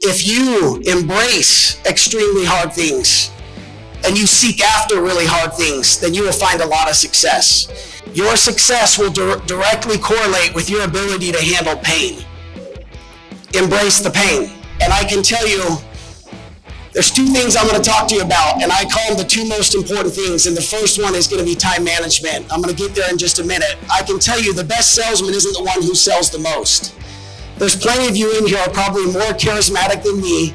If you embrace extremely hard things and you seek after really hard things, then you will find a lot of success. Your success will directly correlate with your ability to handle pain. Embrace the pain. And I can tell you, there's two things I'm going to talk to you about, and I call them the two most important things. And the first one is going to be time management. I'm going to get there in just a minute. I can tell you the best salesman isn't the one who sells the most. There's plenty of you in here are probably more charismatic than me.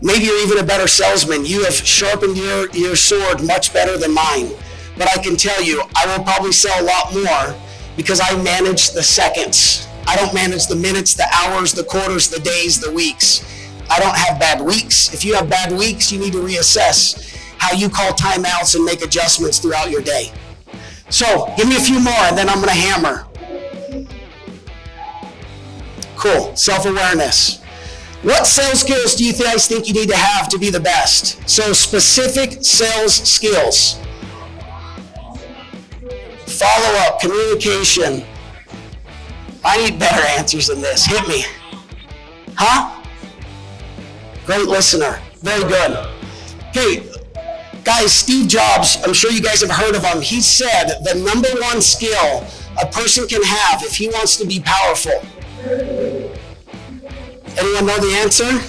Maybe you're even a better salesman. You have sharpened your sword much better than mine. But I can tell you, I will probably sell a lot more because I manage the seconds. I don't manage the minutes, the hours, the quarters, the days, the weeks. I don't have bad weeks. If you have bad weeks, you need to reassess how you call timeouts and make adjustments throughout your day. So give me a few more and then I'm going to hammer. Cool. Self-awareness. What sales skills do you guys think you need to have to be the best? So specific sales skills. Follow-up, communication. I need better answers than this. Hit me. Huh? Great listener. Very good. Okay, guys, Steve Jobs, I'm sure you guys have heard of him. He said the number one skill a person can have if he wants to be powerful. Anyone know the answer?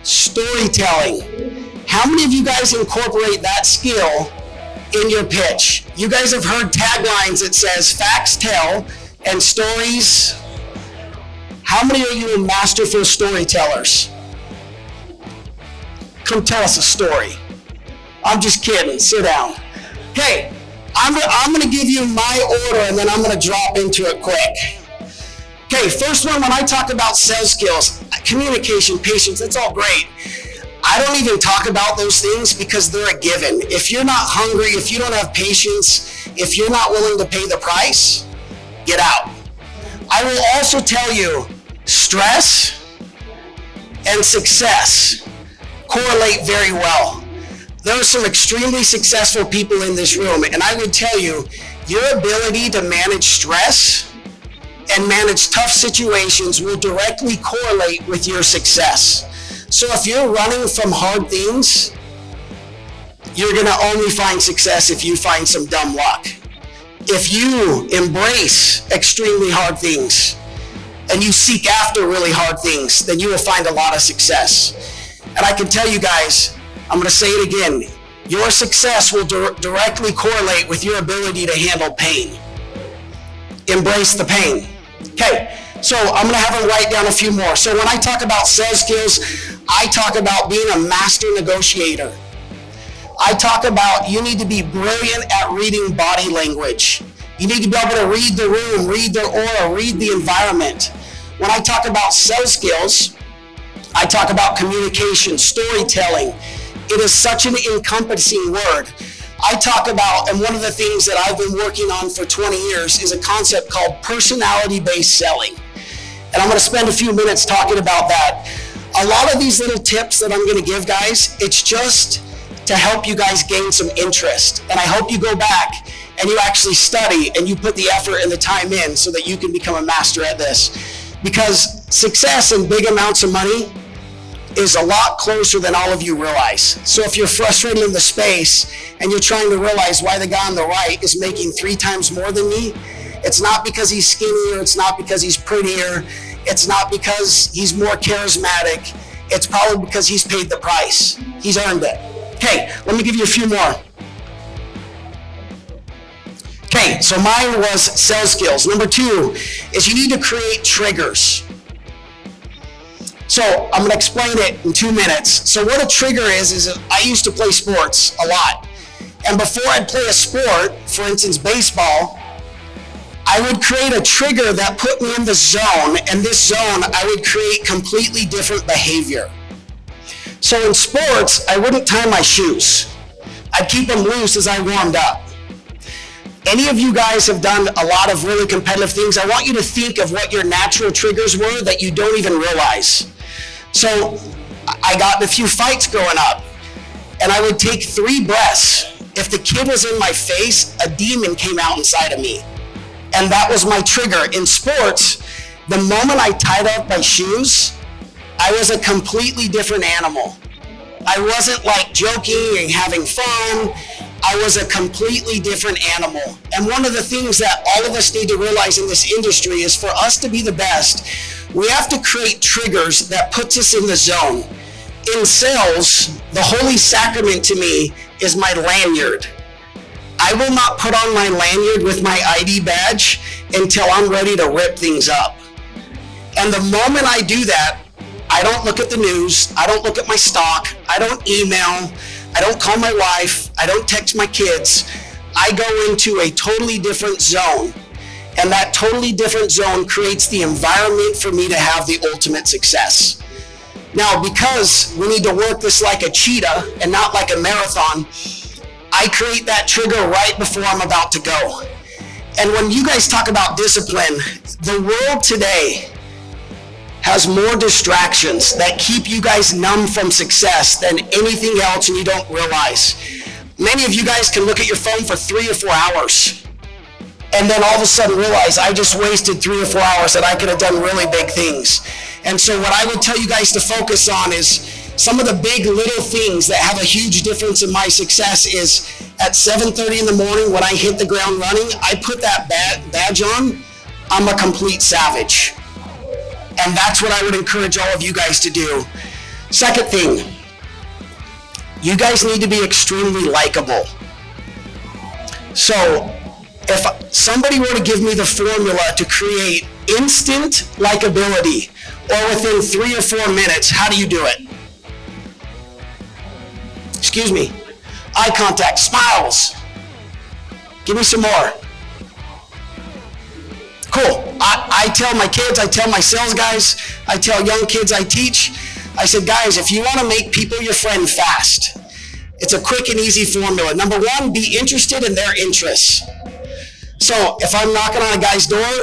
Storytelling. How many of you guys incorporate that skill in your pitch? You guys have heard taglines that says facts tell and stories. How many of you are masterful storytellers? Come tell us a story. I'm just kidding. Sit down. Okay, I'm going to give you my order and then I'm going to drop into it quick. Okay, first one, when I talk about sales skills, communication, patience, that's all great. I don't even talk about those things because they're a given. If you're not hungry, if you don't have patience, if you're not willing to pay the price, get out. I will also tell you, stress and success correlate very well. There are some extremely successful people in this room, and I would tell you, your ability to manage stress and manage tough situations will directly correlate with your success. So if you're running from hard things, you're going to only find success if you find some dumb luck. If you embrace extremely hard things and you seek after really hard things, then you will find a lot of success. And I can tell you guys, I'm going to say it again, your success will directly correlate with your ability to handle pain. Embrace the pain. Okay, so I'm going to have them write down a few more. So when I talk about sales skills, I talk about being a master negotiator. I talk about you need to be brilliant at reading body language. You need to be able to read the room, read the aura, read the environment. When I talk about sales skills, I talk about communication, storytelling. It is such an encompassing word. I talk about, and one of the things that I've been working on for 20 years is a concept called personality-based selling. And I'm going to spend a few minutes talking about that. A lot of these little tips that I'm going to give, guys, it's just to help you guys gain some interest. And I hope you go back and you actually study and you put the effort and the time in so that you can become a master at this. Because success and big amounts of money is a lot closer than all of you realize. So if you're frustrated in the space and you're trying to realize why the guy on the right is making 3 times more than me, it's not because he's skinnier, it's not because he's prettier, it's not because he's more charismatic, it's probably because he's paid the price. He's earned it. Okay, let me give you a few more. Okay, so mine was sales skills. Number 2 is you need to create triggers. So I'm going to explain it in 2 minutes. So what a trigger is I used to play sports a lot. And before I'd play a sport, for instance, baseball, I would create a trigger that put me in the zone. And this zone, I would create completely different behavior. So in sports, I wouldn't tie my shoes. I'd keep them loose as I warmed up. Any of you guys have done a lot of really competitive things. I want you to think of what your natural triggers were that you don't even realize. So I got in a few fights growing up, and I would take 3 breaths. If the kid was in my face, a demon came out inside of me. And that was my trigger. In sports, the moment I tied up my shoes, I was a completely different animal. I wasn't like joking and having fun. I was a completely different animal. And one of the things that all of us need to realize in this industry is for us to be the best, we have to create triggers that puts us in the zone. In sales, the holy sacrament to me is my lanyard. I will not put on my lanyard with my ID badge until I'm ready to rip things up. And the moment I do that, I don't look at the news, I don't look at my stock, I don't email, I don't call my wife, I don't text my kids. I go into a totally different zone. And that totally different zone creates the environment for me to have the ultimate success. Now, because we need to work this like a cheetah and not like a marathon, I create that trigger right before I'm about to go. And when you guys talk about discipline, the world today has more distractions that keep you guys numb from success than anything else, and you don't realize. Many of you guys can look at your phone for 3 or 4 hours and then all of a sudden realize I just wasted 3 or 4 hours that I could have done really big things. And so what I would tell you guys to focus on is some of the big little things that have a huge difference in my success is at 7:30 in the morning when I hit the ground running, I put that badge on, I'm a complete savage. And that's what I would encourage all of you guys to do. Second thing, you guys need to be extremely likable. So if somebody were to give me the formula to create instant likability, or within 3 or 4 minutes, how do you do it? Excuse me. Eye contact, smiles. Give me some more. Cool. I tell my kids, I tell my sales guys, I tell young kids I teach, I said, guys, if you want to make people your friend fast, it's a quick and easy formula. Number one, be interested in their interests. So if I'm knocking on a guy's door,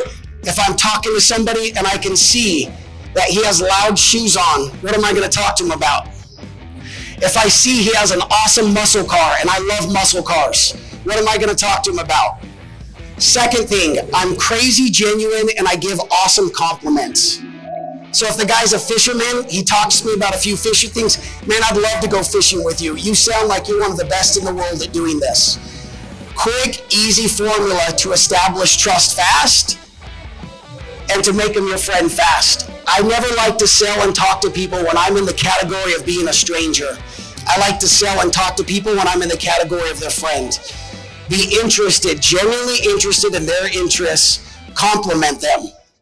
if I'm talking to somebody and I can see that he has loud shoes on, what am I going to talk to him about? If I see he has an awesome muscle car, and I love muscle cars, what am I going to talk to him about? Second thing, I'm crazy genuine and I give awesome compliments. So if the guy's a fisherman, he talks to me about a few fishing things, man, I'd love to go fishing with you. You sound like you're one of the best in the world at doing this. Quick, easy formula to establish trust fast and to make them your friend fast. I never like to sell and talk to people when I'm in the category of being a stranger. I like to sell and talk to people when I'm in the category of their friend. Be interested, genuinely interested in their interests, compliment them.